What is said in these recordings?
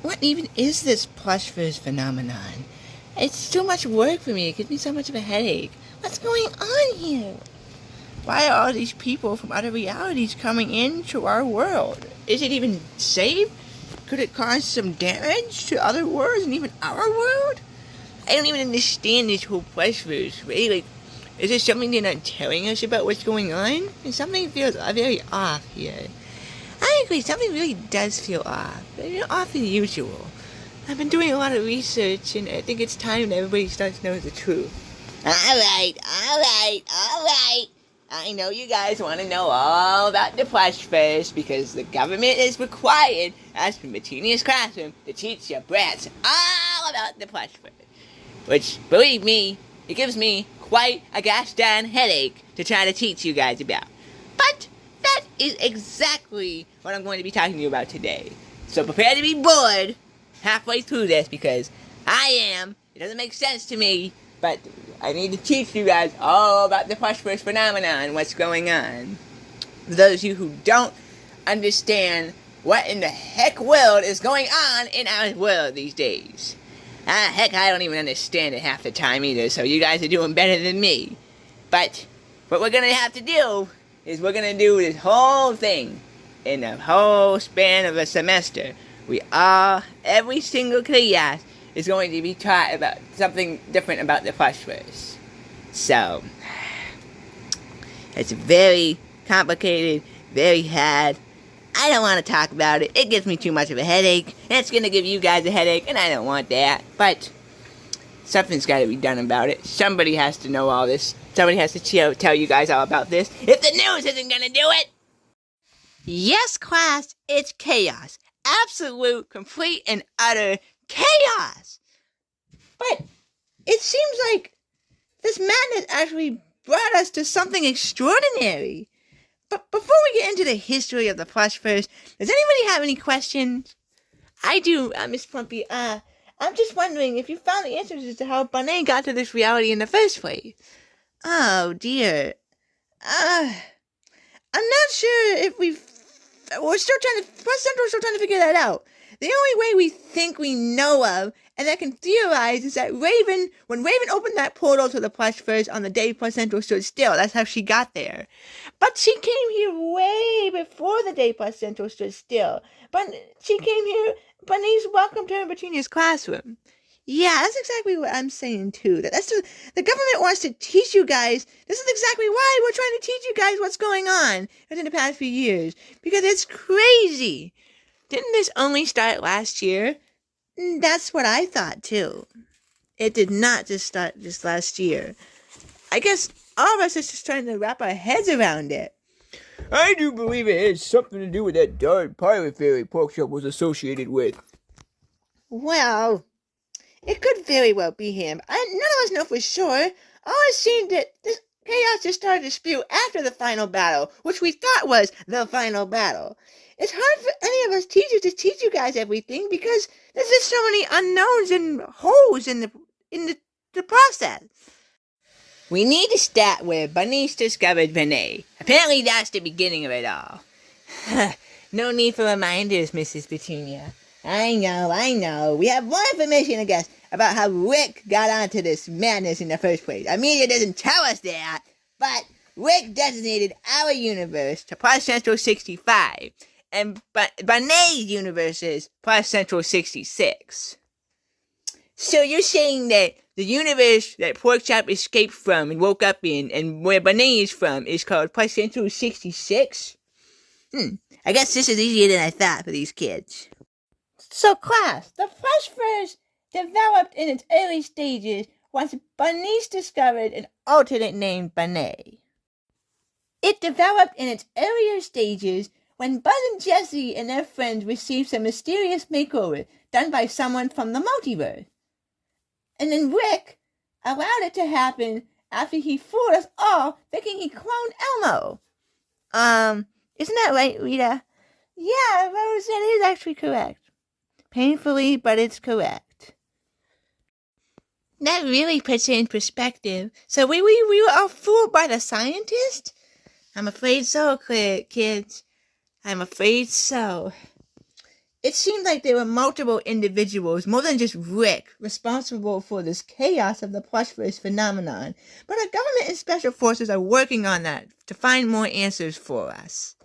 what even is this Plush-Verse phenomenon? It's too much work for me. It gives me so much of a headache. What's going on here? Why are all these people from other realities coming into our world? Is it even safe? Could it cause some damage to other worlds and even our world? I don't even understand this whole Plush-Verse, right? Like, is there something they're not telling us about what's going on? And something feels very off here. I agree, something really does feel off. Off than usual. I've been doing a lot of research, and I think it's time that everybody starts knowing the truth. Alright. I know you guys want to know all about the Plush-Verse because the government is required, as from Petunia's classroom, to teach your brats all about the Plush-Verse. Which, believe me, it gives me quite a gosh darn headache to try to teach you guys about. But that is exactly what I'm going to be talking to you about today. So prepare to be bored halfway through this because I am. It doesn't make sense to me, but I need to teach you guys all about the Plush-Verse phenomenon and what's going on. For those of you who don't understand what in the heck world is going on in our world these days. Heck, I don't even understand it half the time either, so you guys are doing better than me. But what we're going to have to do is we're going to do this whole thing in the whole span of a semester. Every single class is going to be taught about something different about the Plush-Verse. So, it's very complicated, very hard. I don't want to talk about it. It gives me too much of a headache, and it's going to give you guys a headache, and I don't want that. But something's got to be done about it. Somebody has to know all this. Somebody has to tell you guys all about this. If the news isn't going to do it! Yes, class, it's chaos. Absolute, complete, and utter chaos! But it seems like this madness actually brought us to something extraordinary. But before we get into the history of the Plush-Verse, does anybody have any questions? I do, Miss Plumpy. I'm just wondering if you found the answers as to how Bonet got to this reality in the first place. Oh, dear. I'm not sure if Plus Central's still trying to figure that out. The only way we think we know of, and that can theorize, is that when Raven opened that portal to the Plush-Verse on the day Plus Central stood still, that's how she got there. But she came here way before the day Plus Central stood still. But she came here, Bunny's welcomed her in Petunia's classroom. Yeah, that's exactly what I'm saying too. The government wants to teach you guys. This is exactly why we're trying to teach you guys what's going on within the past few years. Because it's crazy. Didn't this only start last year? That's what I thought too. It did not just start just last year. I guess all of us are just trying to wrap our heads around it. I do believe it has something to do with that darn pirate fairy Porkchop was associated with. Well, it could very well be him. None of us know for sure. All it seemed that this chaos just started to spew after the final battle, which we thought was the final battle. It's hard for any of us teachers to teach you guys everything because there's just so many unknowns and holes in the process. We need to start where Bunny discovered Bonet. Apparently that's the beginning of it all. No need for reminders, Mrs. Petunia. I know. We have more information, I guess, about how Rick got onto this madness in the first place. I mean, it doesn't tell us that, but Rick designated our universe to Plus Central 65. And Bonet's universe is Plus Central 66. So you're saying that the universe that Porkchop escaped from and woke up in, and where Bonet is from, is called Plus Central 66? I guess this is easier than I thought for these kids. So class, the Plush-Verse developed in its early stages once Bunny discovered an alternate named Bonet. It developed in its earlier stages when Buzz and Jessie and their friends received some mysterious makeover done by someone from the multiverse. And then Rick allowed it to happen after he fooled us all thinking he cloned Elmo. Isn't that right, Rita? Yeah, Rose, that is actually correct. Painfully, but it's correct. That really puts it in perspective. So we were all fooled by the scientist? I'm afraid so, kids. I'm afraid so. It seemed like there were multiple individuals, more than just Rick, responsible for this chaos of the Plush-Verse Phenomenon. But our government and special forces are working on that to find more answers for us.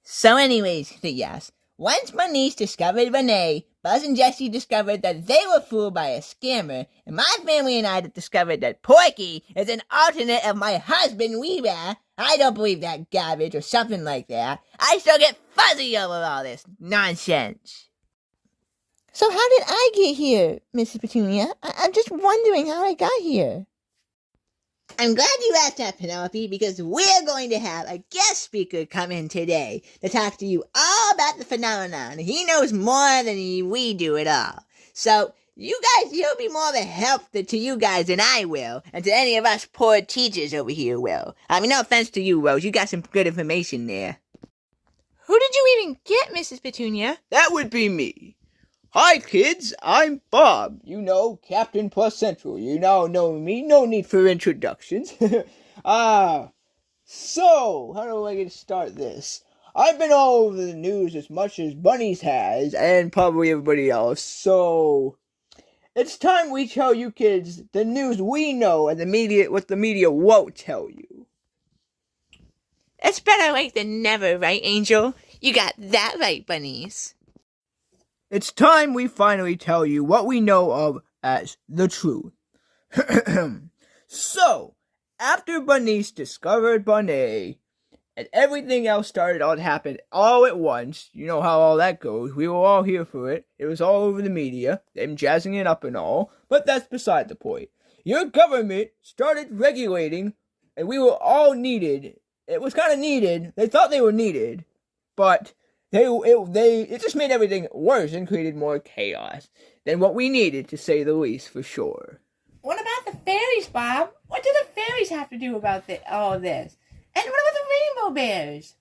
So anyways, yes, once my niece discovered Renee, Buzz and Jessie discovered that they were fooled by a scammer, and my family and I discovered that Porky is an alternate of my husband Weaver. I don't believe that garbage or something like that. I still get fuzzy over all this nonsense. So how did I get here, Mrs. Petunia? I'm just wondering how I got here. I'm glad you asked that, Penelope, because we're going to have a guest speaker come in today to talk to you all about the phenomenon. He knows more than we do at all. So, you guys, he'll be more of a help to you guys than I will, and to any of us poor teachers over here will. I mean, no offense to you, Rose. You got some good information there. Who did you even get, Mrs. Petunia? That would be me. Hi, kids, I'm Bob. You know, Captain Plus Central. You now know me. No need for introductions. So, how do I get to start this? I've been all over the news as much as Bunnies has, and probably everybody else, so it's time we tell you kids the news we know and what the media won't tell you. It's better late than never, right, Angel? You got that right, Bunnies. It's time we finally tell you what we know of as the truth. So, after Bunnies discovered Bunny, and everything else started to happen all at once, you know how all that goes, we were all here for it, it was all over the media, them jazzing it up and all, but that's beside the point. Your government started regulating, and we were all needed. It was kind of needed, they thought they were needed, but it just made everything worse and created more chaos than what we needed, to say the least, for sure. What about the fairies, Bob? What do the fairies have to do about all of this? And what about the rainbow bears?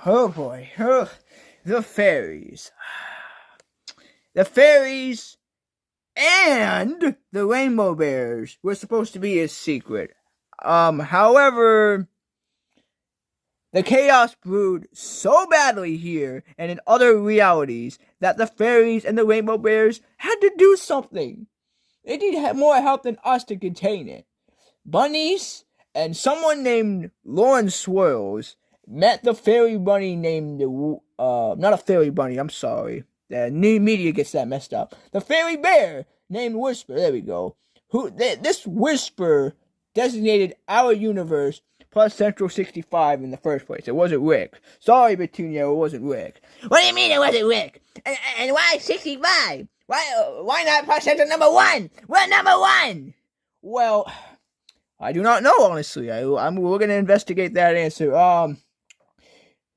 Oh boy, the fairies. The fairies and the rainbow bears were supposed to be a secret. However, the chaos brewed so badly here and in other realities that the fairies and the rainbow bears had to do something. They needed more help than us to contain it. Bunnies and someone named Lauren Swirls met the fairy bunny named, not a fairy bunny, I'm sorry. The new media gets that messed up. The fairy bear named Whisper, there we go. This Whisper designated our universe plus Central 65 in the first place. It wasn't Rick. Sorry, Petunia, it wasn't Rick. What do you mean it wasn't Rick? And why 65? Why not plus Central number 1? We're number 1! Well, I do not know, honestly. We're going to investigate that answer.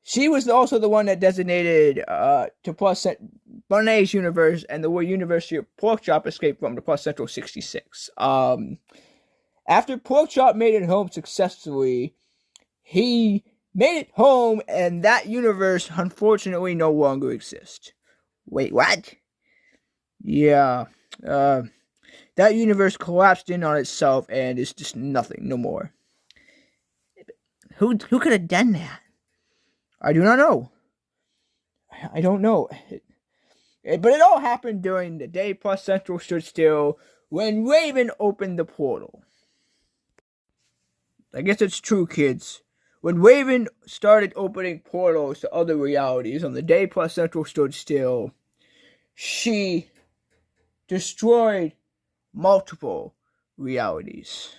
She was also the one that designated to plus Bunny's universe and the University of Porkchop escaped from the plus Central 66. After Porkchop made it home successfully, he made it home, and that universe, unfortunately, no longer exists. Wait, what? Yeah, that universe collapsed in on itself, and it's just nothing, no more. Who could have done that? I do not know. I don't know. But it all happened during the day plus Central stood still when Raven opened the portal. I guess it's true, kids. When Raven started opening portals to other realities on the day plus Central stood still, she destroyed multiple realities.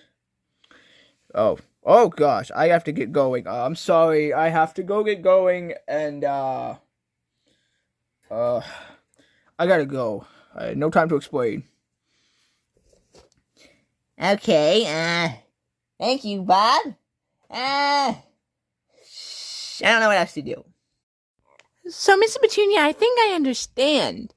Oh gosh, I have to get going. I'm sorry, I have to go get going, and I gotta go. No time to explain. Okay, thank you, Bob. I don't know what else to do. So, Mr. Petunia, I think I understand.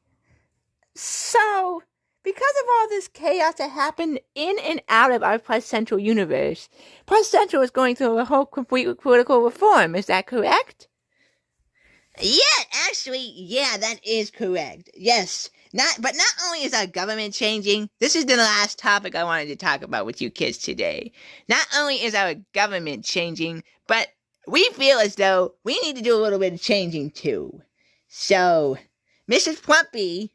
So, because of all this chaos that happened in and out of our Plus Central universe, Plus Central is going through a whole complete political reform. Is that correct? Yeah, actually, yeah, that is correct. Yes. But not only is our government changing, this is the last topic I wanted to talk about with you kids today. Not only is our government changing, but we feel as though we need to do a little bit of changing too. So, Mrs. Plumpy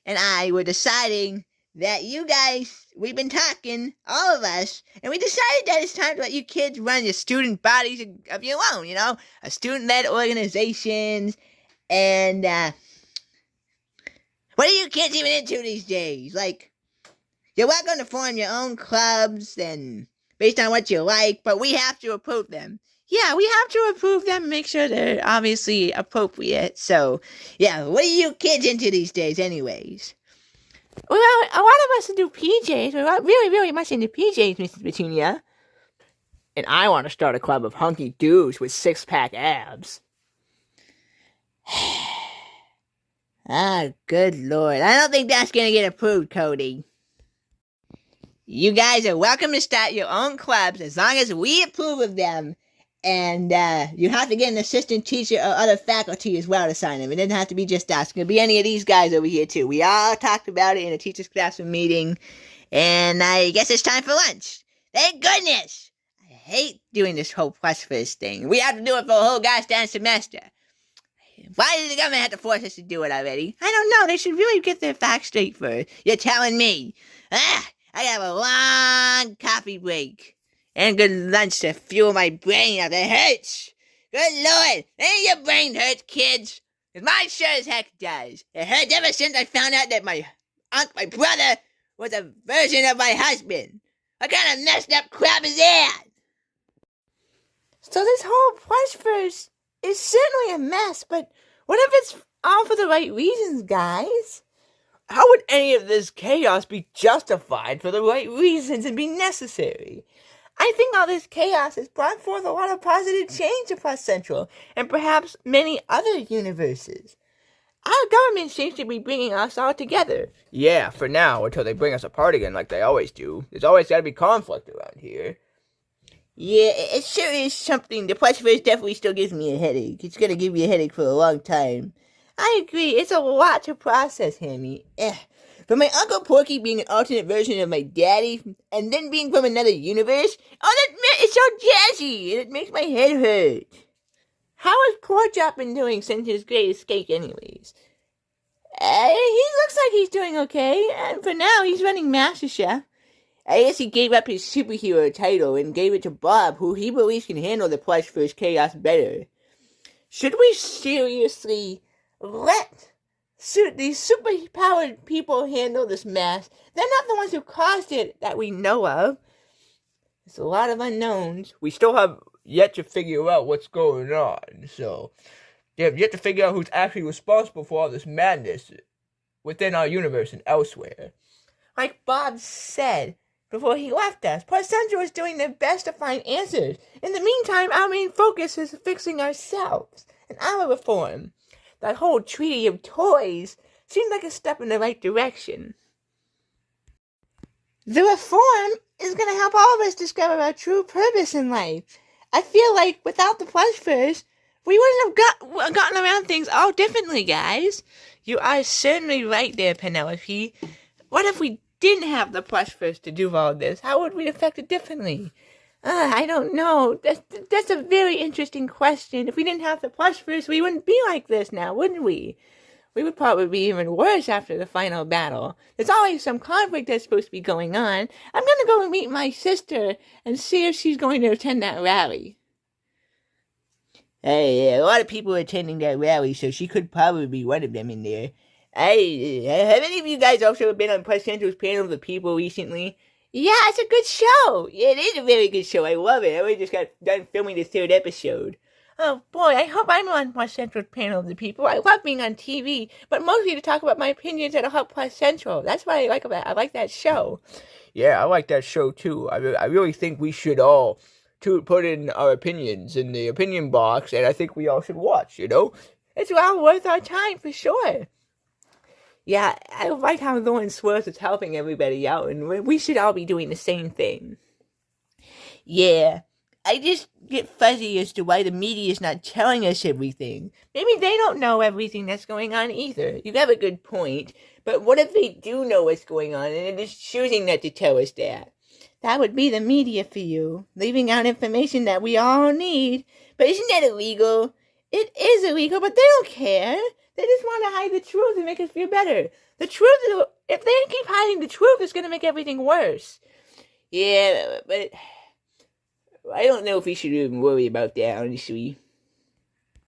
and I were deciding that you guys, we've been talking, all of us, and we decided that it's time to let you kids run your student bodies of your own, a student-led organizations, and, what are you kids even into these days? Like, you're welcome to form your own clubs, and based on what you like, but we have to approve them. Yeah, we have to approve them and make sure they're obviously appropriate, so, yeah, what are you kids into these days anyways? Well, a lot of us do PJs. We're really, really much into PJs, Mrs. Petunia. And I want to start a club of hunky dudes with six-pack abs. Good lord. I don't think that's gonna get approved, Cody. You guys are welcome to start your own clubs as long as we approve of them. And you have to get an assistant teacher or other faculty as well to sign them. It doesn't have to be just us. It could be any of these guys over here, too. We all talked about it in a teacher's classroom meeting. And I guess it's time for lunch. Thank goodness! I hate doing this whole Plush-Verse thing. We have to do it for a whole gosh darn semester. Why did the government have to force us to do it already? I don't know. They should really get their facts straight first. You're telling me. I have a long coffee break. And good lunch to fuel my brain up. It hurts. Good lord. Ain't your brain hurts, kids? Because mine sure as heck does. It hurts ever since I found out that my brother was a version of my husband. What kind of messed up crap is that? So this whole Plush-Verse is certainly a mess, but what if it's all for the right reasons, guys? How would any of this chaos be justified for the right reasons and be necessary? I think all this chaos has brought forth a lot of positive change to Plus Central, and perhaps many other universes. Our government seems to be bringing us all together. Yeah, for now, until they bring us apart again like they always do. There's always got to be conflict around here. Yeah, it sure is something. The Plush-Verse definitely still gives me a headache. It's gonna give me a headache for a long time. I agree, it's a lot to process, Hammy. From my Uncle Porky being an alternate version of my daddy, and then being from another universe, it's so jazzy, and it makes my head hurt. How has Porkchop been doing since his great escape anyways? He looks like he's doing okay, and for now he's running MasterChef. I guess he gave up his superhero title and gave it to Bob, who he believes can handle the Plush-Verse chaos better. Should we seriously let these super-powered people handle this mess? They're not the ones who caused it that we know of. There's a lot of unknowns. We still have yet to figure out what's going on, so they have yet to figure out who's actually responsible for all this madness within our universe and elsewhere. Like Bob said before he left us, Plus Central is doing their best to find answers. In the meantime, our main focus is fixing ourselves and our reform. That whole treaty of toys seemed like a step in the right direction. The reform is going to help all of us discover our true purpose in life. I feel like without the Plush-Verse, we wouldn't have gotten around things all differently, guys. You are certainly right there, Penelope. What if we didn't have the Plush-Verse to do all this? How would we affect it differently? I don't know. That's a very interesting question. If we didn't have the Plush-Verse, we wouldn't be like this now, wouldn't we? We would probably be even worse after the final battle. There's always some conflict that's supposed to be going on. I'm gonna go meet my sister and see if she's going to attend that rally. Hey, a lot of people are attending that rally, so she could probably be one of them in there. Have any of you guys also been on Plus Central's Panel of the People recently? Yeah, it's a good show. Yeah, it is a very good show. I love it. We just got done filming the 3rd episode. Oh boy, I hope I'm on Plus Central's Panel of the People. I love being on TV, but mostly to talk about my opinions that'll help Plus Central. That's what I like about it. I like that show. Yeah, I like that show too. I really think we should all put in our opinions in the opinion box, and I think we all should watch, It's well worth our time, for sure. Yeah, I like how Lauren Swerves is helping everybody out, and we should all be doing the same thing. Yeah, I just get fuzzy as to why the media is not telling us everything. Maybe they don't know everything that's going on either. You have a good point, but what if they do know what's going on, and they're just choosing not to tell us that? That would be the media for you, leaving out information that we all need. But isn't that illegal? It is illegal, but they don't care. They just want to hide the truth and make us feel better. The truth is, if they keep hiding the truth, it's going to make everything worse. Yeah, but I don't know if we should even worry about that, honestly.